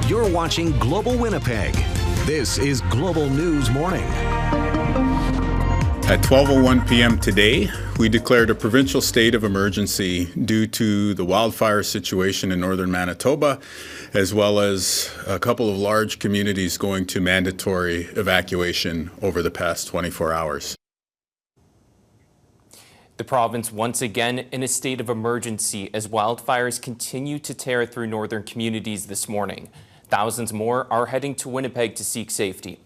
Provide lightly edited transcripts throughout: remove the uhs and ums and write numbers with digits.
You're watching Global Winnipeg. This is Global News Morning. At 12:01 p.m. today, we declared a provincial state of emergency due to the wildfire situation in northern Manitoba, as well as a couple of large communities going to mandatory evacuation over the past 24 hours. The province once again in a state of emergency as wildfires continue to tear through northern communities this morning. Thousands more are heading to Winnipeg to seek safety.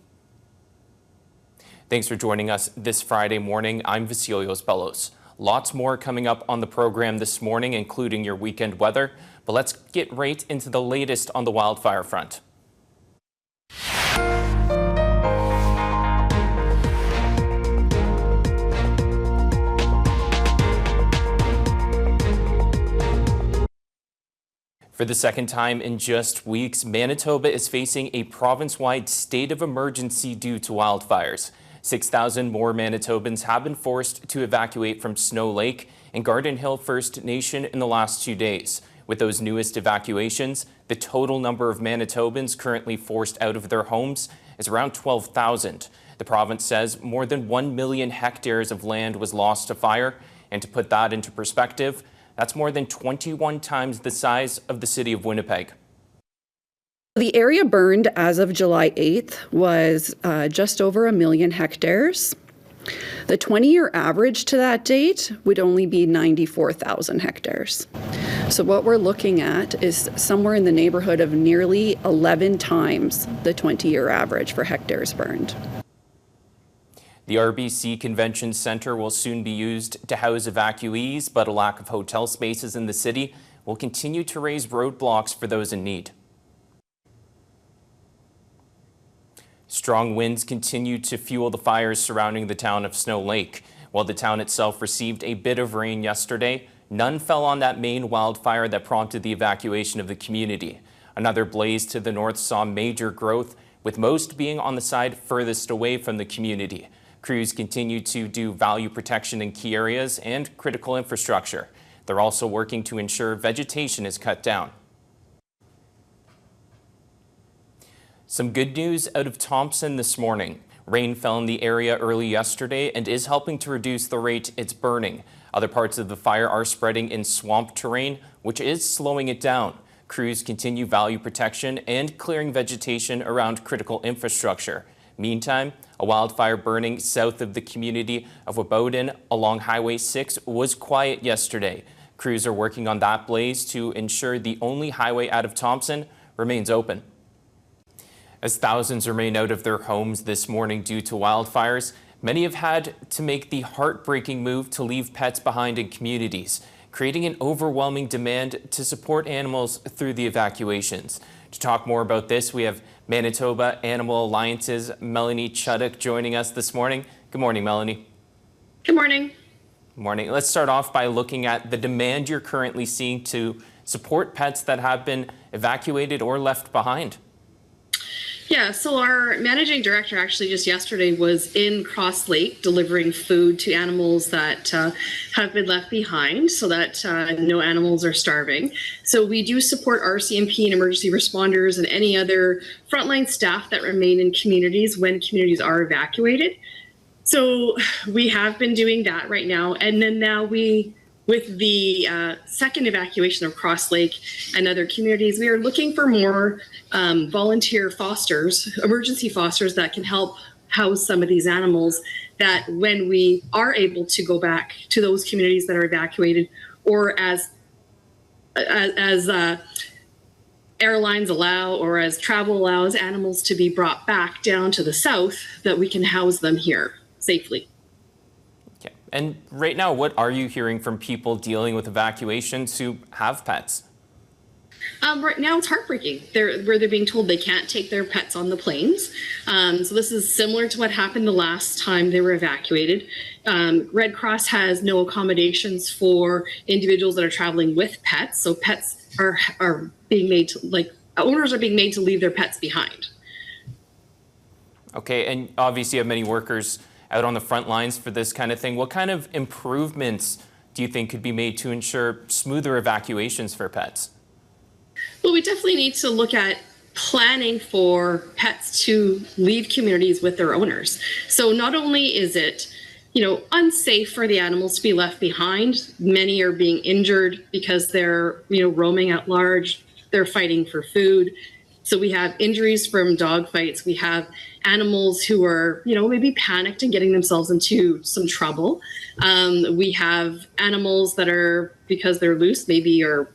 Thanks for joining us this Friday morning. I'm Vasilios Bellos. Lots more coming up on the program this morning, including your weekend weather. But let's get right into the latest on the wildfire front. For the second time in just weeks, Manitoba is facing a province-wide state of emergency due to wildfires. 6,000 more Manitobans have been forced to evacuate from Snow Lake and Garden Hill First Nation in the last 2 days. With those newest evacuations, the total number of Manitobans currently forced out of their homes is around 12,000. The province says more than 1 million hectares of land was lost to fire, and to put that into perspective, that's more than 21 times the size of the city of Winnipeg. The area burned as of July 8th was just over 1 million hectares. The 20-year average to that date would only be 94,000 hectares. So what we're looking at is somewhere in the neighborhood of nearly 11 times the 20-year average for hectares burned. The RBC Convention Centre will soon be used to house evacuees, but a lack of hotel spaces in the city will continue to raise roadblocks for those in need. Strong winds continue to fuel the fires surrounding the town of Snow Lake. While the town itself received a bit of rain yesterday, none fell on that main wildfire that prompted the evacuation of the community. Another blaze to the north saw major growth, with most being on the side furthest away from the community. Crews continue to do value protection in key areas and critical infrastructure. They're also working to ensure vegetation is cut down. Some good news out of Thompson this morning. Rain fell in the area early yesterday and is helping to reduce the rate it's burning. Other parts of the fire are spreading in swamp terrain, which is slowing it down. Crews continue value protection and clearing vegetation around critical infrastructure. Meantime, a wildfire burning south of the community of Wabodin along Highway 6 was quiet yesterday. Crews are working on that blaze to ensure the only highway out of Thompson remains open. As thousands remain out of their homes this morning due to wildfires, many have had to make the heartbreaking move to leave pets behind in communities, creating an overwhelming demand to support animals through the evacuations. To talk more about this, we have Manitoba Animal Alliance's Melanie Chuddick joining us this morning. Good morning, Melanie. Good morning. Good morning. Let's start off by looking at the demand you're currently seeing to support pets that have been evacuated or left behind. Yeah, so our managing director actually just yesterday was in Cross Lake delivering food to animals that have been left behind so that no animals are starving. So we do support RCMP and emergency responders and any other frontline staff that remain in communities when communities are evacuated. So we have been doing that right now. And then now with the second evacuation of Cross Lake and other communities, we are looking for more volunteer fosters, emergency fosters that can help house some of these animals that when we are able to go back to those communities that are evacuated or as airlines allow or as travel allows animals to be brought back down to the south, that we can house them here safely. And right now, what are you hearing from people dealing with evacuations who have pets? Right now, it's heartbreaking. Where they're being told they can't take their pets on the planes. So this is similar to what happened the last time they were evacuated. Red Cross has no accommodations for individuals that are traveling with pets. So pets are being made to, owners are being made to leave their pets behind. Okay, and obviously you have many workers out on the front lines for this kind of thing. What kind of improvements do you think could be made to ensure smoother evacuations for pets? Well, we definitely need to look at planning for pets to leave communities with their owners. So not only is it, unsafe for the animals to be left behind, many are being injured because they're, roaming at large, they're fighting for food. So we have injuries from dog fights. We have animals who are, maybe panicked and getting themselves into some trouble. We have animals that are, because they're loose, maybe are,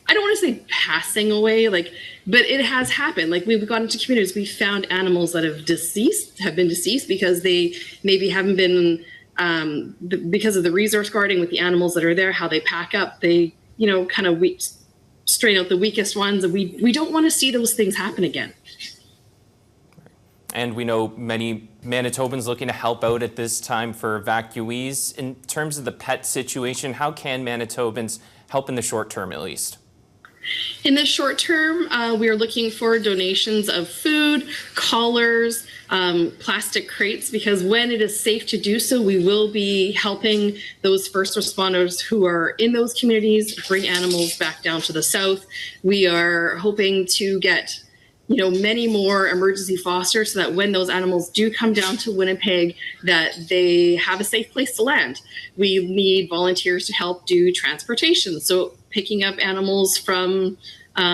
I don't want to say passing away, but it has happened. We've gone into communities, we found animals that have been deceased because they maybe haven't been, because of the resource guarding with the animals that are there, how they pack up, they, kind of strain out the weakest ones. And we don't want to see those things happen again. And we know many Manitobans looking to help out at this time for evacuees. In terms of the pet situation, how can Manitobans help in the short term at least? In the short term, we are looking for donations of food, collars, plastic crates, because when it is safe to do so, we will be helping those first responders who are in those communities bring animals back down to the south. We are hoping to get many more emergency fosters so that when those animals do come down to Winnipeg, that they have a safe place to land. We need volunteers to help do transportation. So picking up animals from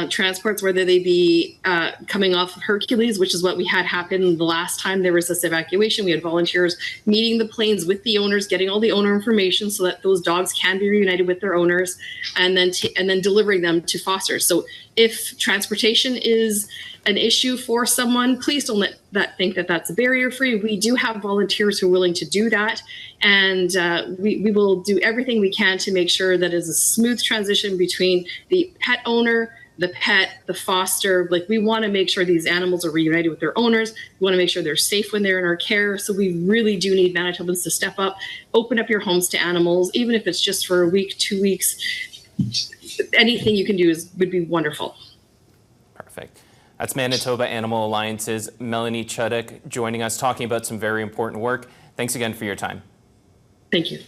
transports, whether they be coming off of Hercules, which is what we had happen the last time there was this evacuation. We had volunteers meeting the planes with the owners, getting all the owner information so that those dogs can be reunited with their owners, and then delivering them to fosters. So if transportation is an issue for someone, please don't let that think that that's a barrier free. We do have volunteers who are willing to do that. And we will do everything we can to make sure that it's a smooth transition between the pet owner, the pet, the foster. We want to make sure these animals are reunited with their owners. We want to make sure they're safe when they're in our care. So we really do need Manitobans to step up, open up your homes to animals, even if it's just for a week, 2 weeks. Anything you can do would be wonderful. Perfect. That's Manitoba Animal Alliance's Melanie Chuduk joining us, talking about some very important work. Thanks again for your time. Thank you.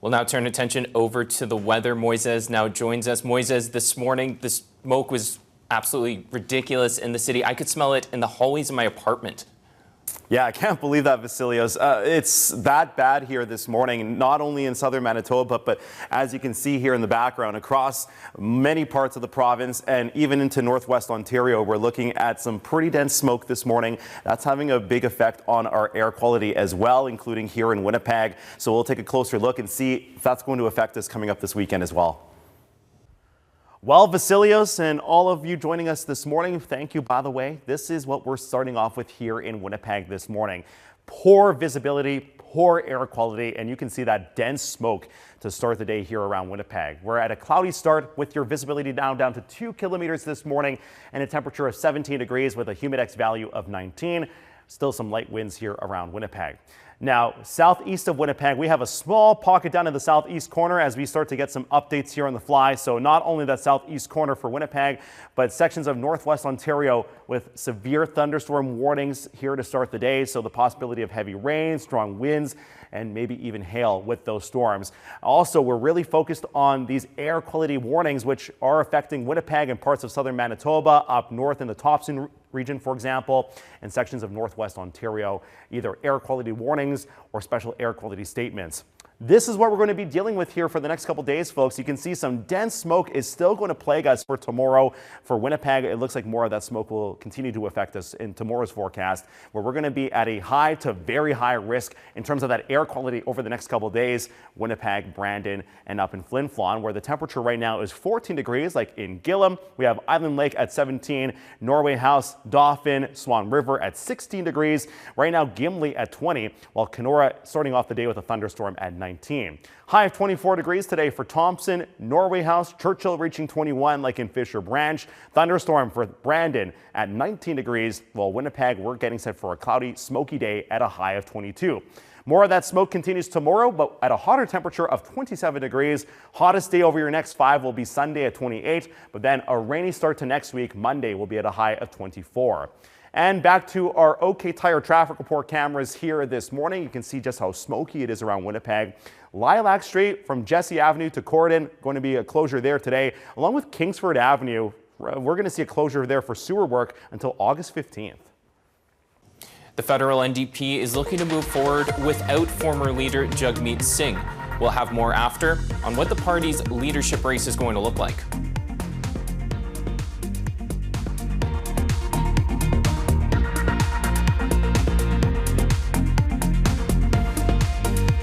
We'll now turn attention over to the weather. Moises now joins us. Moises, this morning, the smoke was absolutely ridiculous in the city. I could smell it in the hallways of my apartment. Yeah, I can't believe that, Vasilios. It's that bad here this morning, not only in southern Manitoba, but as you can see here in the background, across many parts of the province and even into northwest Ontario, we're looking at some pretty dense smoke this morning. That's having a big effect on our air quality as well, including here in Winnipeg. So we'll take a closer look and see if that's going to affect us coming up this weekend as well. Well, Vasilios and all of you joining us this morning, thank you, by the way. This is what we're starting off with here in Winnipeg this morning. Poor visibility, poor air quality, and you can see that dense smoke to start the day here around Winnipeg. We're at a cloudy start with your visibility down to 2 kilometers this morning and a temperature of 17 degrees with a humidex value of 19. Still some light winds here around Winnipeg. Now, southeast of Winnipeg, we have a small pocket down in the southeast corner as we start to get some updates here on the fly. So not only that southeast corner for Winnipeg, but sections of northwest Ontario with severe thunderstorm warnings here to start the day. So the possibility of heavy rain, strong winds, and maybe even hail with those storms. Also, we're really focused on these air quality warnings, which are affecting Winnipeg and parts of southern Manitoba, up north in the Thompson region, for example, and sections of northwest Ontario, either air quality warnings or special air quality statements. This is what we're going to be dealing with here for the next couple days, folks. You can see some dense smoke is still going to plague us for tomorrow. For Winnipeg, it looks like more of that smoke will continue to affect us in tomorrow's forecast, where we're going to be at a high to very high risk in terms of that air quality over the next couple days. Winnipeg, Brandon, and up in Flin Flon, where the temperature right now is 14 degrees, like in Gillam. We have Island Lake at 17, Norway House, Dauphin, Swan River at 16 degrees. Right now, Gimli at 20, while Kenora starting off the day with a thunderstorm at 19. High of 24 degrees today for Thompson, Norway House, Churchill reaching 21 like in Fisher Branch. Thunderstorm for Brandon at 19 degrees, while Winnipeg, we're getting set for a cloudy, smoky day at a high of 22. More of that smoke continues tomorrow, but at a hotter temperature of 27 degrees. Hottest day over your next 5 will be Sunday at 28, but then a rainy start to next week. Monday will be at a high of 24. And back to our OK Tire traffic report cameras here this morning. You can see just how smoky it is around Winnipeg. Lilac Street from Jesse Avenue to Corridon, going to be a closure there today, along with Kingsford Avenue. We're going to see a closure there for sewer work until August 15th. The federal NDP is looking to move forward without former leader Jagmeet Singh. We'll have more after on what the party's leadership race is going to look like.